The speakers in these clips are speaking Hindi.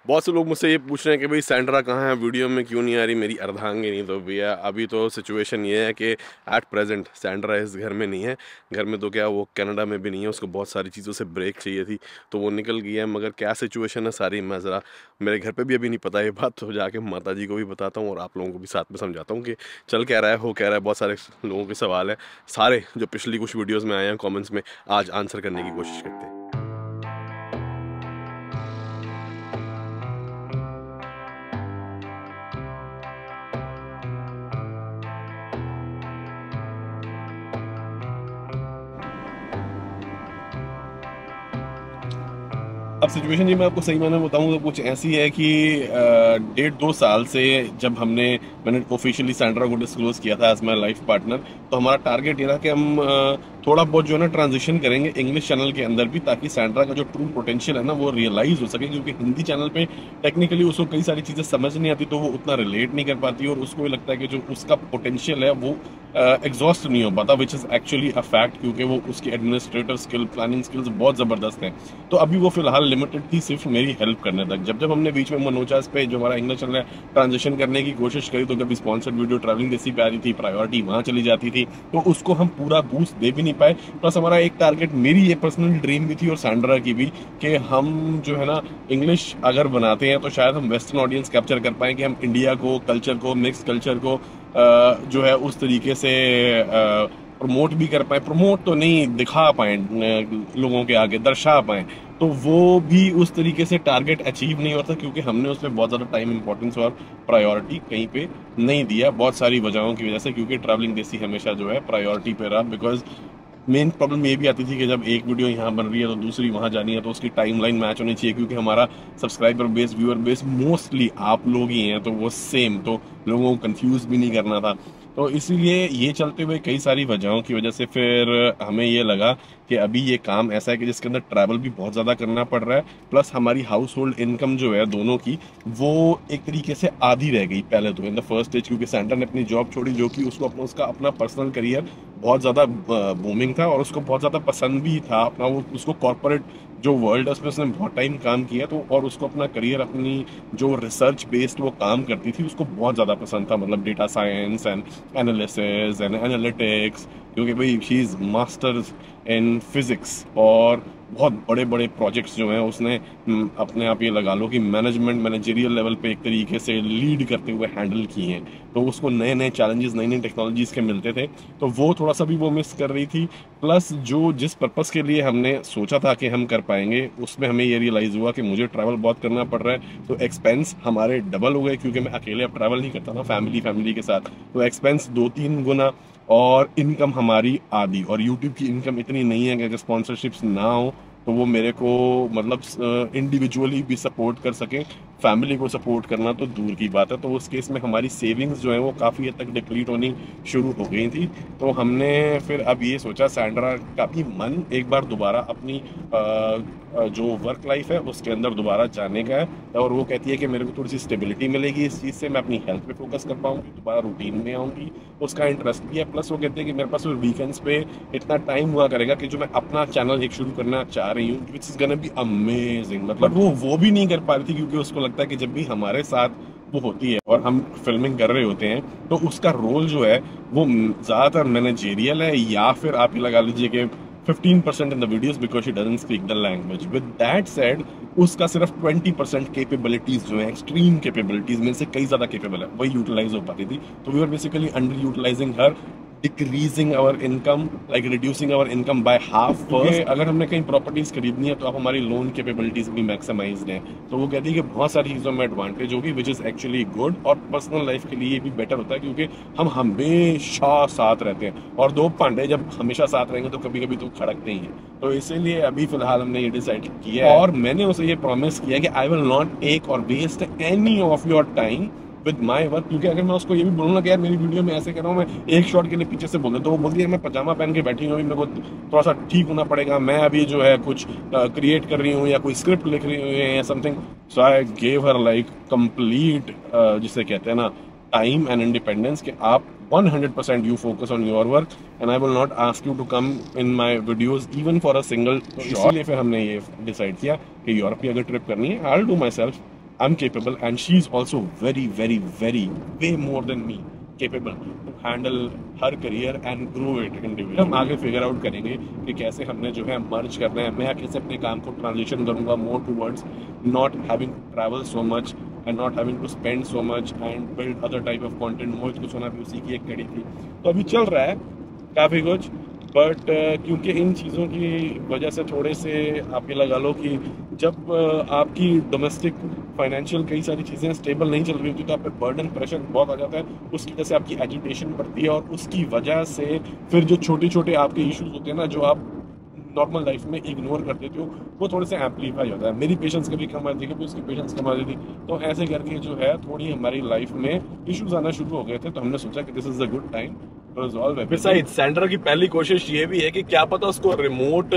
बहुत से लोग मुझसे ये पूछ रहे हैं कि भाई सैंड्रा कहाँ है, वीडियो में क्यों नहीं आ रही मेरी अर्धांगिनी। तो भैया अभी तो सिचुएशन ये है कि एट प्रेजेंट सैंड्रा इस घर में नहीं है। घर में तो क्या, वो कनाडा में भी नहीं है, उसको बहुत सारी चीज़ों से ब्रेक चाहिए थी तो वो निकल गई है। मगर क्या सिचुएशन है सारी मैं ज़रा, मेरे घर पे भी अभी नहीं पता ये बात, तो जाके माता जी को भी बताता हूँ और आप लोगों को भी साथ में समझाता हूँ कि चल क्या रहा है, हो क्या रहा है। बहुत सारे लोगों के सवाल है, सारे जो पिछली कुछ वीडियोज़ में आए हैं कॉमेंट्स में, आज आंसर करने की कोशिश करते हैं। अब सिचुएशन जी मैं आपको सही मायने में बताऊं तो कुछ ऐसी है कि 1.5-2 साल से जब मैंने ऑफिशियली सैंड्रा को डिस्क्लोज किया था एज माई लाइफ पार्टनर, तो हमारा टारगेट ये था कि हम थोड़ा बहुत जो है ना ट्रांजिशन करेंगे इंग्लिश चैनल के अंदर भी, ताकि सैंड्रा का जो ट्रू पोटेंशियल है ना वो रियलाइज हो सके। क्योंकि हिंदी चैनल पे टेक्निकली उसको कई सारी चीज़ें समझ नहीं आती, तो वो उतना रिलेट नहीं कर पाती और उसको लगता है कि जो उसका पोटेंशियल है वो एग्जॉस्ट नहीं हो पाता, which is actually a fact, क्योंकि वो उसकी एडमिनिस्ट्रेटर स्किल, प्लानिंग स्किल्स बहुत ज़बरदस्त हैं। तो अभी वो फिलहाल लिमिटेड थी सिर्फ मेरी हेल्प करने तक। जब हमने बीच में मनोचास पे जो हमारा इंग्लिश चैनल है ट्रांजिशन करने की कोशिश करी, तो कभी स्पॉन्सर्ड वीडियो ट्रैवलिंग जैसी पे आ रही थी, प्रायोरिटी वहाँ चली जाती थी, तो उसको हम पूरा बूस्ट दे भी नहीं पाए। प्लस हमारा एक टारगेट, मेरी ये पर्सनल ड्रीम भी थी और सैंड्रा की भी, कि हम जो है ना इंग्लिश अगर बनाते हैं तो शायद हम वेस्टर्न ऑडियंस कैप्चर कर पाएँ, कि हम इंडिया को, कल्चर को, मिक्स कल्चर को जो है उस तरीके से प्रमोट भी कर पाए, प्रमोट तो नहीं, दिखा पाए लोगों के आगे, दर्शा पाए। तो वो भी उस तरीके से टारगेट अचीव नहीं होता, क्योंकि हमने उसमें बहुत ज़्यादा टाइम, इंपॉर्टेंस और प्रायोरिटी कहीं पे नहीं दिया, बहुत सारी वजहों की वजह से। क्योंकि ट्रैवलिंग देसी हमेशा जो है प्रायोरिटी पे रहा, बिकॉज मेन प्रॉब्लम ये भी आती थी कि जब एक वीडियो यहाँ बन रही है तो दूसरी वहाँ जानी है, तो उसकी टाइमलाइन मैच होनी चाहिए। क्योंकि हमारा subscriber base, viewer base mostly आप लोग ही हैं, तो वो सेम, तो लोगों को कंफ्यूज भी नहीं करना था। तो इसीलिए ये चलते हुए कई सारी वजहों की वजह से फिर हमें ये लगा कि अभी ये काम ऐसा है कि जिसके अंदर ट्रैवल भी बहुत ज़्यादा करना पड़ रहा है, प्लस हमारी हाउस होल्ड इनकम जो है दोनों की, वो एक तरीके से आधी रह गई पहले तो इन द फर्स्ट स्टेज। क्योंकि सैंड्रा ने अपनी जॉब छोड़ी, जो कि उसको उसका अपना पर्सनल करियर बहुत ज़्यादा बूमिंग था और उसको बहुत ज़्यादा पसंद भी था अपना, वो उसको कॉर्पोरेट जो वर्ल्ड है उसमें उसने बहुत टाइम काम किया, तो और उसको अपना करियर, अपनी जो रिसर्च बेस्ड वो काम करती थी, उसको बहुत ज़्यादा पसंद था, मतलब data science and analysis and analytics. क्योंकि भाई she is masters in physics, और बहुत बड़े बड़े प्रोजेक्ट्स जो हैं उसने अपने आप ये लगा लो कि मैनेजरियल लेवल पे एक तरीके से लीड करते हुए हैंडल किए हैं। तो उसको नए नए चैलेंजेस, नई नई टेक्नोलॉजीज़ के मिलते थे, तो वो थोड़ा सा भी वो मिस कर रही थी। प्लस जो जिस पर्पस के लिए हमने सोचा था कि हम कर पाएंगे, उसमें हमें ये रियलाइज़ हुआ कि मुझे ट्रैवल बहुत करना पड़ रहा है, तो एक्सपेंस हमारे डबल हो गए। क्योंकि मैं अकेले अब ट्रैवल नहीं करता था, फैमिली के साथ, तो एक्सपेंस 2-3 गुना, और इनकम हमारी आधी। और यूट्यूब की इनकम इतनी नहीं है कि अगर स्पॉन्सरशिप्स ना हो तो वो मेरे को मतलब इंडिविजुअली भी सपोर्ट कर सकें, फैमिली को सपोर्ट करना तो दूर की बात है। तो उस केस में हमारी सेविंग्स जो है वो काफ़ी हद तक डिप्लीट होनी शुरू हो गई थी। तो हमने फिर अब ये सोचा, सैंड्रा का भी मन एक बार दोबारा अपनी जो वर्क लाइफ है उसके अंदर दोबारा जाने का है, और वो कहती है कि मेरे को थोड़ी सी स्टेबिलिटी मिलेगी इस चीज़ से, मैं अपनी हेल्थ पे फोकस कर पाऊंगी, दोबारा रूटीन में आऊँगी, उसका इंटरेस्ट भी है। प्लस वो कहते हैं कि मेरे पास वीकेंड्स पे इतना टाइम हुआ करेगा कि जो मैं अपना चैनल एक शुरू करना चाह रही हूँ, which is gonna be amazing. मतलब वो भी नहीं कर पा रही थी, क्योंकि उसको लगता है कि जब भी हमारे साथ वो होती है और हम फिल्मिंग कर रहे होते हैं, तो उसका रोल जो है वो ज़्यादातर मैनेजेरियल है, या फिर आप ये लगा लीजिए कि 15% in the videos because she doesn't speak the language. With that said, उसका सिर्फ 20% कैपेबिलिटीज जो है, एक्सट्रीम कैपेबिलिटीज में से कई ज़्यादा कैपेबल है, वही यूटिलाइज हो पाती थी। तो we are basically underutilising her, decreasing our income, like reducing our income by half. First, अगर हमने कहीं प्रॉपर्टीज खरीदनी है तो आप हमारी लोन कैपेबिलिटीज भी मैक्सिमाइज्ड हैं। तो वो कहती है कि बहुत सारी चीज़ों में एडवांटेज होगी, विच इज़ एक्चुअली गुड, और पर्सनल लाइफ के लिए भी बेटर होता है, क्योंकि हम हमेशा साथ रहते हैं, और दो पांडे जब हमेशा साथ रहेंगे तो कभी कभी तो खड़कते ही हैं। तो इसीलिए अभी फिलहाल हमने ये डिसाइड किया है, और मैंने उसे ये प्रॉमिस किया कि आई विल नॉट टेक और waste any of your time with my work. क्योंकि अगर मैं उसको ये भी बोलूँगा कि यार मेरी वीडियो में ऐसे कर रहा हूँ, मैं एक शॉट के लिए पीछे से बोल, तो वो बोलती है मैं पजामा पहन के बैठी हूँ, मेरे को थोड़ा सा ठीक होना पड़ेगा, मैं अभी जो है कुछ क्रिएट कर रही हूँ या कोई स्क्रिप्ट लिख रही हूँ या something. So I gave her like complete, जिसे कहते हैं ना, टाइम एंड इंडिपेंडेंस, कि आप 100% you focus on your work and I will not ask you to come in my videos even for a single shot। इसलिए फिर हमने ये डिसाइड किया कि यूरोप की अगर ट्रिप करनी है, I'll do myself, I'm capable and she's also very very very way more than me capable to handle her career and grow it individually. हम आगे फिगर आउट करेंगे कि कैसे हमने जो है मर्ज करना है, मैं कैसे अपने काम को ट्रांजिशन करूंगा more towards not having to travel so much and not having to spend so much and build other type of content. मोहित को सुना भी उसी की एक कड़ी थी, तो अभी चल रहा है काफ़ी कुछ, बट क्योंकि इन चीज़ों की वजह से थोड़े से आप ये लगा लो कि जब आपकी डोमेस्टिक फाइनेंशियल कई सारी चीज़ें स्टेबल नहीं चल रही होती तो आप पे बर्डन प्रेशर बहुत आ जाता है, उसकी वजह से आपकी एजुटेशन बढ़ती है और उसकी वजह से फिर जो छोटे छोटे आपके इश्यूज होते हैं ना जो आप नॉर्मल लाइफ में इग्नोर कर देते हो वो थोड़े से एम्पलीफाई होता है। मेरी पेशेंस कभी कम आती थी, कभी उसकी पेशेंस कम आती थी, तो ऐसे करके जो है थोड़ी हमारी लाइफ में इश्यूज आना शुरू हो गए थे, तो हमने सोचा कि this is a good time to resolve it. Beside Sandra की पहली कोशिश ये भी है कि क्या पता उसको रिमोट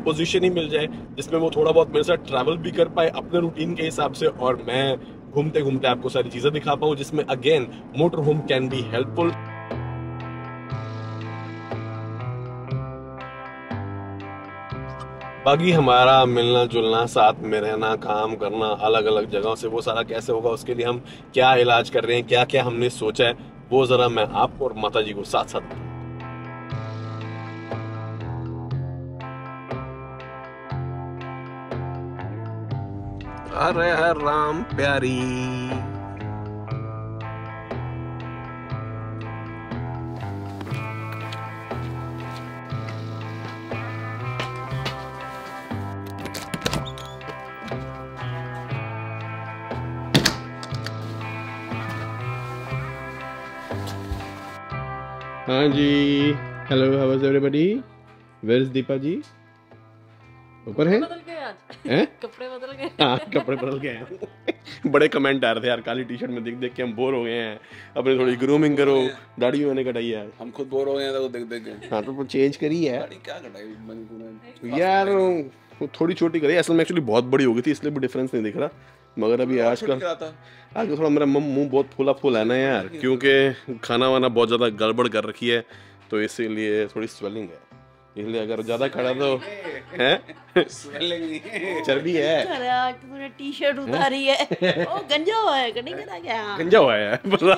पोजीशन ही मिल जाए जिसमें वो थोड़ा बहुत मेरे साथ ट्रैवल भी कर पाए अपने रूटीन के हिसाब से, और मैं घूमते घूमते आपको सारी चीजें दिखा पाऊँ, जिसमें again motor home can be helpful. बाकी हमारा मिलना जुलना, साथ में रहना, काम करना अलग अलग जगहों से, वो सारा कैसे होगा, उसके लिए हम क्या इलाज कर रहे हैं, क्या क्या हमने सोचा है, वो जरा मैं आपको और माता जी को साथ साथ बताऊं। अरे राम प्यारी, हाँ जी, hello, how is everybody, where is Deepa ji? ऊपर है? बदल गए आज हैं? कपड़े बदल गए। हाँ, कपड़े बदल गए हैं। बड़े कमेंट आ रहे थे यार, काली टी शर्ट में देख देख के हम बोर हो गए हैं, अपनी थोड़ी ग्रूमिंग करो, दाढ़ी भी मैंने कटाई है। हम खुद बोर हो गए हैं तो देख देख के। हाँ तो चेंज करी है दाढ़ी क्या कटाई मैंने यार, वो थोड़ी छोटी करी, असल में एक्चुअली बहुत बड़ी हो गई थी इसलिए भी डिफरेंस नहीं दिख रहा, मगर अभी आजकल थोड़ा मेरा मुंह बहुत फूला फूला है ना यार, क्योंकि खाना वाना बहुत ज़्यादा गड़बड़ कर रखी है, तो इसीलिए थोड़ी स्वेलिंग है, इसलिए अगर ज़्यादा खड़ा तो है चर्बी है। अरे आज तो तूने टी शर्ट उतारी है, ओ गंजा हुआ है, कटिंग करा क्या? गंजा हुआ है पता।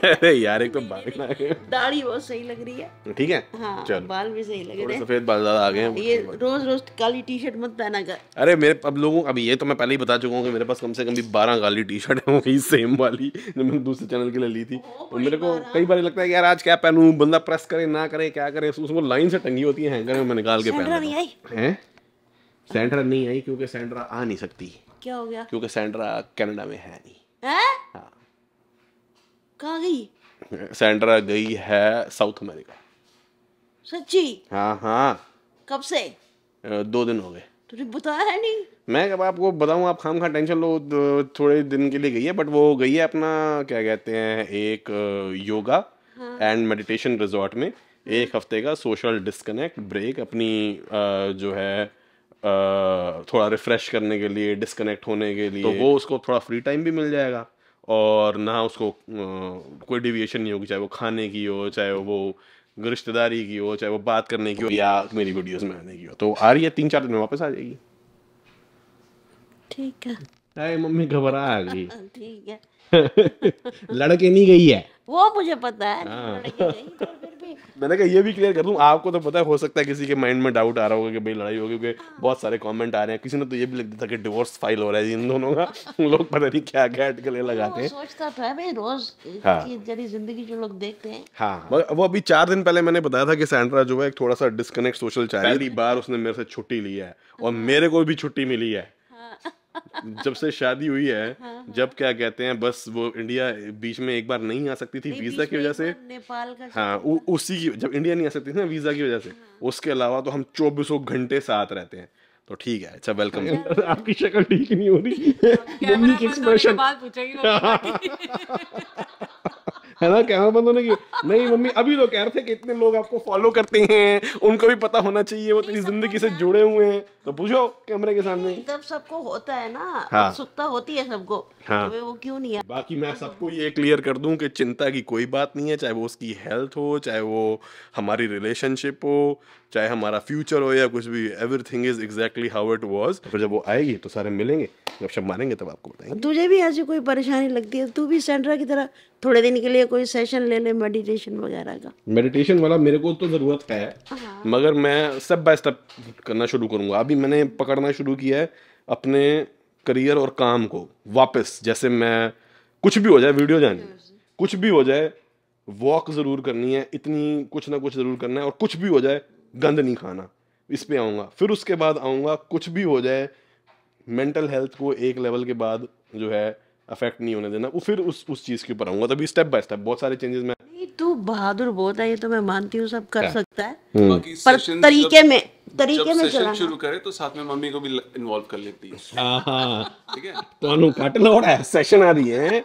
अरे यार एक तो बाल ना, दाढ़ी बहुत सही लग रही है। ठीक है, हाँ, चलो बाल भी सही लग रहे हैं। सफेद बाल ज्यादा आ गए हैं। ये रोज रोज काली टी शर्ट मत पहना कर। अरे मेरे अब लोगों, अभी ये तो मैं पहले ही बता चुका हूँ कि मेरे पास कम से कम भी 12 काली टी शर्ट है, वही सेम वाली जो मैंने दूसरे चैनल के लिए ली थी। और मेरे को कई बार लगता है कि यार आज क्या पहनूं, बंदा प्रेस करे ना करे क्या करे, उसको लाइन से टंगी होती है हैंगर में, मैं निकाल के सैंड्रा नहीं आई हैं। सैंड्रा नहीं आई क्योंकि सैंड्रा आ नहीं सकती। क्या हो गया? क्योंकि सैंड्रा कनाडा में है नहीं। हैं? हाँ, कहाँ गई? सैंड्रा गई है साउथ अमेरिका। सच्ची? हाँ हाँ, कब से? 2 दिन हो गए। तुझे बताया है नहीं? मैं कब आपको बताऊं, आप खाम खा टेंशन लो, थोड़े दिन के लिए गई है, बट वो गई है अपना क्या कहते हैं एक योगा एंड मेडिटेशन रिजॉर्ट में 1 हफ्ते का सोशल डिस्कनेक्ट ब्रेक, अपनी जो है थोड़ा रिफ्रेश करने के लिए, डिस्कनेक्ट होने के लिए, तो वो उसको थोड़ा फ्री टाइम भी मिल जाएगा और ना उसको कोई डिविएशन नहीं होगी, चाहे वो खाने की हो, चाहे वो रिश्तेदारी की हो, चाहे वो बात करने की हो, या मेरी वीडियोस में आने की हो। तो आ रही है 3-4 दिन में वापस आ जाएगी। ठीक है। अरे मम्मी घबरा आ गई। ठीक है। लड़के नहीं गई है वो मुझे पता है। हाँ। लड़की गई, तो फिर भी मैंने कहा ये भी क्लियर कर दूं, आपको तो पता है, हो सकता है किसी के माइंड में डाउट आ रहा होगा कि भाई लड़ाई होगी, क्योंकि बहुत सारे कमेंट आ रहे हैं, किसी ने तो ये भी लिख दिया था कि डिवोर्स फाइल हो रहा है इन दोनों का। लोग पता नहीं क्या क्या अटकलें लगाते वो हैं। सोचता था मैं रोज हाँ। की जरी जिंदगी जो लोग देखते हैं। हाँ, मगर वो अभी 4 दिन पहले मैंने बताया था कि सैंड्रा जो है एक थोड़ा सा डिस्कनेक्ट सोशल चाह रही है। पहली बार उसने मेरे से छुट्टी ली है और मेरे को भी छुट्टी मिली है जब से शादी हुई है। जब क्या कहते हैं, बस वो इंडिया बीच में एक बार नहीं आ सकती थी वीजा की वजह से, नेपाल का हाँ उसी की, जब इंडिया नहीं आ सकती थी ना वीजा की वजह से, उसके अलावा तो हम 24 घंटे साथ रहते हैं। तो ठीक है, अच्छा वेलकम। आपकी शक्ल ठीक नहीं हो रही, मम्मी की एक्सप्रेशन है ना, कैमरा बंद होने की नहीं मम्मी, अभी तो कह रहे थे कि इतने लोग आपको फॉलो करते हैं, उनको भी पता होना चाहिए, वो तेरी जिंदगी से जुड़े हुए हैं, तो पूछो कैमरे के सामने। जब सबको होता है ना, हाँ। उत्सुकता होती है सबको, हाँ। तो वो क्यों नहीं है? बाकी मैं सबको ये क्लियर कर दूं कि चिंता की कोई बात नहीं है, चाहे वो उसकी हेल्थ हो, चाहे वो हमारी रिलेशनशिप हो, चाहे हमारा फ्यूचर हो या कुछ भी, everything is exactly how it was. फिर जब वो आएगी तो सारे मिलेंगे, जब शब मारेंगे तब आपको बताएंगे। तुझे भी ऐसी कोई परेशानी लगती है, तू भी सेंड्रा की तरह थोड़े दिन के लिए कोई सेशन ले ले मेडिटेशन वगैरह का। मेडिटेशन वाला मेरे को तो ज़रूरत है, मगर मैं स्टेप बाय स्टेप करना शुरू करूँगा। अभी मैंने पकड़ना शुरू किया है अपने करियर और काम को वापस। जैसे मैं कुछ भी हो जाए, वीडियो जानी, कुछ भी हो जाए, वॉक ज़रूर करनी है, इतनी कुछ ना कुछ ज़रूर करना है, और कुछ भी हो जाए गंद नहीं खाना, इस पे आऊँगा। फिर उसके बाद आऊँगा कुछ भी हो जाए, मेंटल हेल्थ को एक लेवल के बाद जो है अफेक्ट नहीं होने देना, वो फिर उस चीज़ के ऊपर आऊँगा। तभी स्टेप बाय स्टेप बहुत सारे चेंजेस मैं। नहीं, तू बहादुर बहुत है, ये तो मैं मानती हूँ, सब कर सकता है, बाकी पर sessions तरीके में जब सेशन चलाना। शुरू करे तो साथ में मम्मी को भी इन्वॉल्व कर लेती है। हाँ, ठीक है, तो कट लोड है, सेशन आ रही है।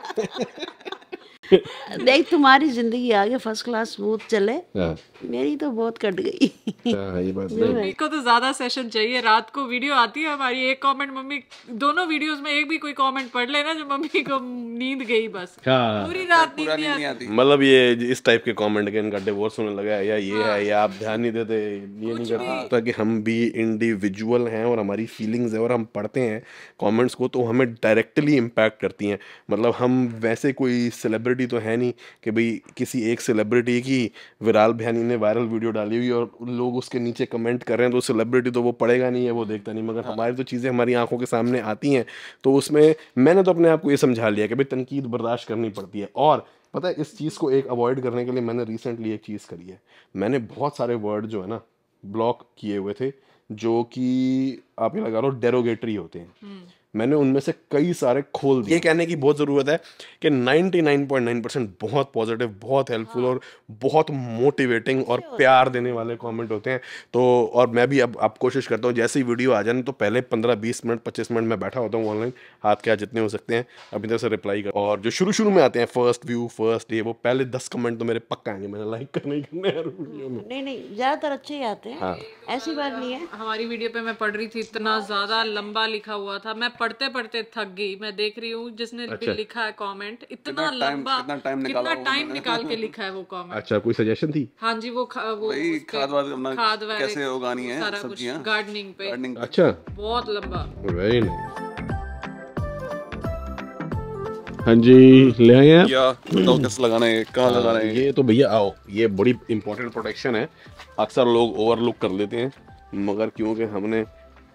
देख तुम्हारी जिंदगी आगे फर्स्ट क्लास स्मूथ चले, हाँ, मेरी तो बहुत कट गई। ये बात नहीं। मम्मी को तो ज्यादा सेशन चाहिए। रात को वीडियो आती है हमारी, एक कमेंट मम्मी, दोनों वीडियोस में एक भी कोई कमेंट पढ़ लेना जो मम्मी को नींद गई, बस हाँ, पूरी रात नींद पूरा नहीं नहीं आती। आती। मतलब ये इस टाइप के कमेंट के इनका डिवोर्स होने लगा है, या ये है, या आप ध्यान नहीं देते, ये नहीं करते, ताकि हम भी इंडिविजुअल हैं और हमारी फीलिंग्स है और हम पढ़ते हैं कमेंट्स को, तो हमें डायरेक्टली इम्पैक्ट करती हैं। मतलब हम वैसे कोई सेलिब्रिटी तो है नहीं कि भाई किसी एक सेलिब्रिटी की विराल भैनी ने वायरल वीडियो डाली हुई और लोग उसके नीचे कमेंट कर रहे हैं, तो सेलिब्रिटी तो वो पढ़ेगा नहीं है, वो देखता नहीं। मगर हमारी तो चीज़ें हमारी आंखों के सामने आती हैं, तो उसमें मैंने तो अपने आप को ये समझा लिया कि भाई तनकीद बर्दाश्त करनी पड़ती है। और पता है, इस चीज़ को एक अवॉइड करने के लिए मैंने रिसेंटली एक चीज़ करी है। मैंने बहुत सारे वर्ड जो है ना ब्लॉक किए हुए थे, जो कि आप ये लगा लो डेरोगेटरी होते हैं। मैंने उनमें से कई सारे खोल दिए। ये कहने की बहुत ज़रूरत है कि 99.9% बहुत पॉजिटिव, बहुत हेल्पफुल और बहुत मोटिवेटिंग और प्यार देने वाले कमेंट होते हैं। तो और मैं भी अब कोशिश करता हूँ, जैसे ही वीडियो आ जाए तो पहले 15-20 मिनट 25 मिनट में बैठा होता हूँ ऑनलाइन, हाथ के हाथ जितने हो सकते हैं अभी तक से रिप्लाई कर। और जो शुरू में आते हैं, फर्स्ट व्यू, फर्स्ट डे, वो पहले 10 कमेंट तो मेरे पक्का आएंगे, मैंने लाइक करने है वीडियो में। नहीं ज्यादातर अच्छे ही आते हैं। हाँ। ऐसी बात नहीं है। हमारी वीडियो पे मैं पढ़ रही थी, इतना ज्यादा लंबा लिखा हुआ था, मैं पढ़ते पढ़ते थक गई। मैं देख रही हूँ जिसने भी लिखा है कमेंट, इतना लंबा, कितना टाइम निकाल के लिखा है वो कमेंट। अच्छा, कोई सजेशन थी? हाँ जी, वो भाई खाद वाद कैसे उगानी है, सारा कुछ सब्जियां, गार्डनिंग पे, अच्छा, बहुत लंबा। Very nice. हाँ जी, ले आए आप? क्या बताओ कैसे लगाना है, कहाँ लगाना है? ये तो भैया आओ, ये बड़ी इंपॉर्टेंट प्रोटेक्शन है, अक्सर लोग ओवरलुक कर लेते हैं। मगर क्योंकि हमने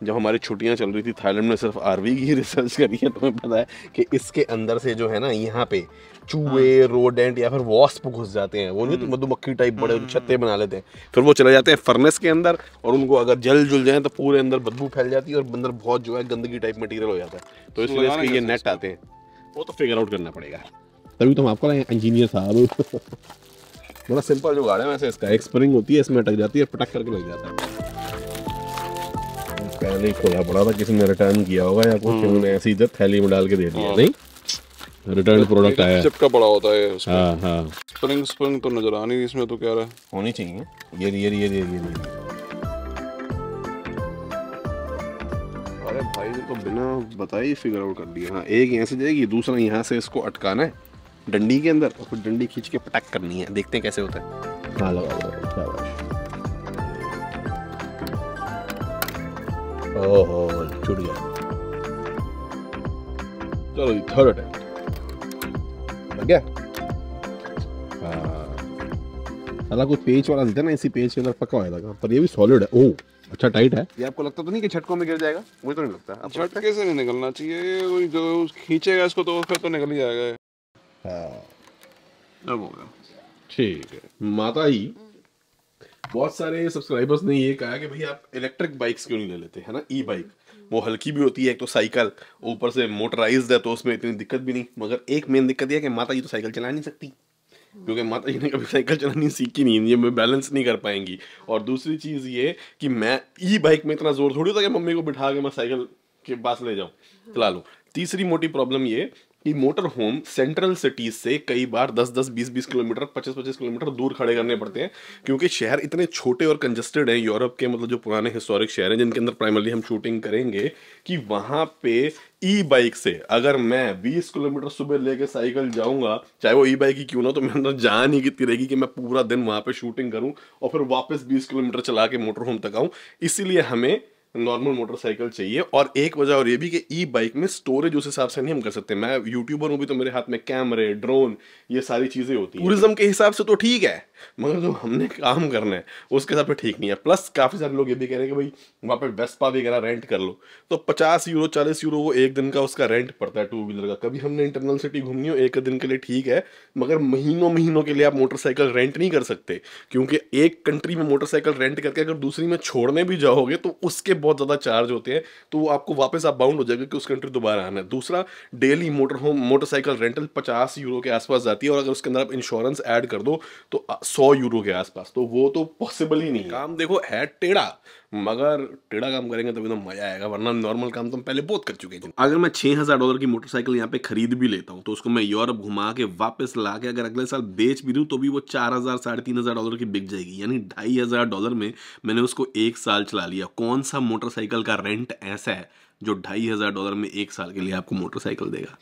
जब हमारी छुट्टियां चल रही थी थाईलैंड में सिर्फ आरवी की रिसर्च करी है, तो हमें पता है कि इसके अंदर से जो है ना, यहाँ पे चूहे, रोडेंट या फिर वॉस्प घुस जाते हैं। वो नहीं तो मधुमक्खी टाइप बड़े छत्ते बना लेते हैं, फिर वो चले जाते हैं फर्नेस के अंदर, और उनको अगर जल जुल जाए तो पूरे अंदर बदबू फैल जाती है और अंदर बहुत जो है गंदगी टाइप मटेरियल हो जाता है। तो इसलिए इसके ये नेट आते हैं, वो तो फिगर आउट करना पड़ेगा। तभी तो हम आपको इंजीनियर साहब। बड़ा सिंपल जुगाड़ है वैसे इसका। एक स्प्रिंग होती है, इसमें अटक जाती है, पटक करके लग जाता है। पहले ही खोला पड़ा था, किसी ने रिटर्न किया होगा या कुछ, उन्होंने ऐसे इधर थैली में डाल के दे दिया। नहीं, रिटर्न प्रोडक्ट आया, चिपका पड़ा होता है उसमें। हाँ हाँ, स्प्रिंग तो नजर आ नहीं इसमें, तो क्या रहा है, होनी चाहिए। ये अरे भाई ने तो बिना बताए ही फिगर आउट कर दिया। हाँ, एक यहाँ से जाएगी, दूसरा यहाँ से इसको अटकाना है डंडी के अंदर, और फिर डंडी खींच के पटक करनी है। देखते हैं कैसे होता है। हाँ, लगा। ओहो, छूट गया। चलो जी, थर्ड अटेम्प्ट लग गया। साला कुछ पेज वाला देता ना, इसी पेज के अंदर पका हुआ था, पर ये भी सॉलिड है। ओह, अच्छा टाइट है। ये आपको लगता तो नहीं कि झटकों में गिर जाएगा? मुझे तो नहीं लगता। झटके से नहीं निकलना चाहिए, जो खींचेगा इसको तो फिर तो निकल ही जाएगा। हाँ, अब होगा। ठीक है। माता ही बहुत सारे सब्सक्राइबर्स ने ये कहा कि भाई आप इलेक्ट्रिक बाइक्स क्यों नहीं ले लेते, है ना, ई बाइक। वो हल्की भी होती है, एक तो साइकिल, ऊपर से मोटराइज्ड है, तो उसमें इतनी दिक्कत भी नहीं। मगर एक मेन दिक्कत यह है कि माता जी तो साइकिल चला नहीं सकती, क्योंकि माता जी ने कभी साइकिल चलानी सीखी नहीं, ये मैं बैलेंस नहीं कर पाएंगी। और दूसरी चीज़ ये कि मैं ई बाइक में इतना जोर थोड़ी था कि मम्मी को बिठा के मैं साइकिल के पास ले जाऊँ, चला लूँ। तीसरी मोटी प्रॉब्लम ये कि मोटर होम सेंट्रल सिटीज से कई बार 10-10, 20-20 किलोमीटर, 25-25 किलोमीटर दूर खड़े करने पड़ते हैं, क्योंकि शहर इतने छोटे और कंजेस्टेड हैं यूरोप के, मतलब जो पुराने हिस्टोरिक शहर हैं जिनके अंदर प्राइमरली हम शूटिंग करेंगे, कि वहां पे ई बाइक से अगर मैं 20 किलोमीटर सुबह लेके साइकिल जाऊंगा, चाहे वो ई बाइक ही क्यों ना, तो मेरे अंदर जान ही कितनी रहेगी कि मैं पूरा दिन वहां पे शूटिंग करूं और फिर वापस 20 किलोमीटर चला के मोटर होम तक आऊं। इसीलिए हमें नॉर्मल मोटरसाइकिल चाहिए। और एक वजह और ये भी कि ई बाइक में स्टोरेज उस हिसाब से नहीं हम कर सकते। मैं यूट्यूबर हूं भी, तो मेरे हाथ में कैमरे, ड्रोन, ये सारी चीजें होती हैं। टूरिज्म के हिसाब से तो ठीक है, मगर जो हमने काम करना है उसके हिसाब से ठीक नहीं है। प्लस काफी सारे लोग ये भी कह रहे हैं कि भाई वहां पे वेस्पा वगैरह रेंट कर लो, तो 50 यूरो 40 यूरो वो एक दिन का उसका रेंट पड़ता है टू व्हीलर का। कभी हमने इंटरनल सिटी घूमनी हो एक दिन के लिए ठीक है, मगर महीनों महीनों के लिए आप मोटरसाइकिल रेंट नहीं कर सकते, क्योंकि एक कंट्री में मोटरसाइकिल रेंट करके अगर दूसरी में छोड़ने भी जाओगे तो उसके बहुत ज्यादा चार्ज होते हैं, तो वो आपको वापस आप बाउंड हो जाएगा कि उस कंट्री दोबारा आना है। दूसरा, डेली मोटरसाइकिल रेंटल 50 यूरो के आसपास जाती है, और अगर उसके अंदर आप इंश्योरेंस ऐड कर दो तो 100 यूरो के आसपास, तो वो तो पॉसिबल ही नहीं है। काम देखो है टेढ़ा, मगर टेढ़ा काम करेंगे तभी तो मजा आएगा, वरना नॉर्मल काम तो हम पहले बहुत कर चुके हैं। अगर मैं $6000 की मोटरसाइकिल यहाँ पे खरीद भी लेता हूँ, तो उसको मैं यूरोप घुमा के वापस ला के अगर अगले साल बेच भी दूं, तो भी वो $4000 $3500 की बिक जाएगी। यानी $2500 में मैंने उसको 1 साल चला लिया। कौन सा मोटरसाइकिल का रेंट ऐसा है जो $2500 में 1 साल के लिए आपको मोटरसाइकिल देगा?